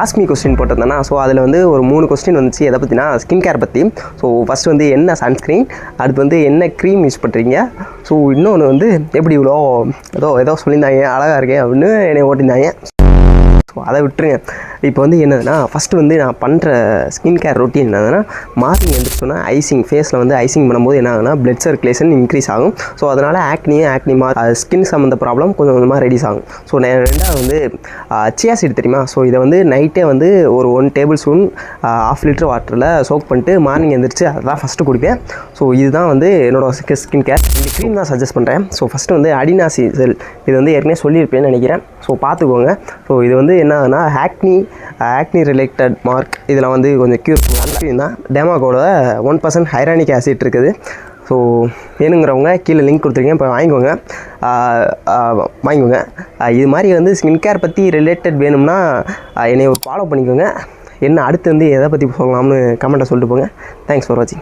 Azmi question போட்டிருந்தேன்னா so அதில் வந்து ஒரு 3 கொஸ்டின் வந்துச்சு. எதை பற்றினா ஸ்கின் கேர் பற்றி. ஸோ ஃபஸ்ட் வந்து என்ன சன்ஸ்க்ரீன், அடுத்து வந்து என்ன க்ரீம் யூஸ் பண்ணுறீங்க, ஸோ இன்னொன்று வந்து எப்படி இவ்வளோ ஏதோ சொல்லியிருந்தாங்க அழகாக இருக்கேன் அப்படின்னு என்னை ஓட்டியிருந்தாங்க. ஸோ அதை விட்டுருங்க. இப்போ வந்து என்னதுன்னா ஃபஸ்ட்டு வந்து நான் பண்ணுற ஸ்கின் கேர் ரொட்டீன் என்னதுன்னா மார்னிங் எழுந்திரிச்சோன்னா ஐசிங் ஃபேஸில் வந்து ஐசிங் பண்ணும்போது என்ன ஆகுனா பிளட் சர்க்குலேஷன் இன்க்ரீஸ் ஆகும். ஸோ அதனால் ஆக்னி ஸ்கின் சம்மந்த ப்ராப்ளம் கொஞ்சம் கொஞ்சமாக ரெடியூஸ் ஆகும். ஸோ நான் ரெண்டாவது வந்து சியா சீட் தெரியுமா, ஸோ இதை வந்து நைட்டே வந்து ஒரு 1 டேபிள் ஸ்பூன் 1/2 லிட்டர் வாட்டரில் சோக் பண்ணிட்டு மார்னிங் எழுந்திரிச்சு அதுதான் ஃபஸ்ட்டு குடிப்பேன். ஸோ இதுதான் வந்து என்னோடய ஸ்கின் கேர். இந்த க்ரீம் தான் சஜஸ்ட் பண்ணுறேன். ஸோ ஃபஸ்ட்டு வந்து அடினாசி ஜெல், இது வந்து ஏற்கனவே சொல்லியிருப்பேன்னு நினைக்கிறேன். ஸோ பார்த்துக்கோங்க. ஸோ இது வந்து என்ன ஆகுனா ஆக்னி ரிலேட்டட் மார்க் இதில் வந்து கொஞ்சம் க்யூர் பண்ணுவாங்க தான். டெமாகோட 1% ஹைரானிக் ஆசிட் இருக்குது. ஸோ வேணுங்கிறவங்க கீழே லிங்க் கொடுத்துருக்கேன், இப்போ வாங்கிக்கோங்க. இது மாதிரி வந்து ஸ்கின் கேர் பற்றி ரிலேட்டட் வேணும்னா என்னை ஒரு ஃபாலோ பண்ணிக்கோங்க. என்ன அடுத்து வந்து எதை பற்றி சொல்லலாம்னு கமெண்ட்டை சொல்லிட்டு போங்க. தேங்க்ஸ் ஃபார் வாட்சிங்.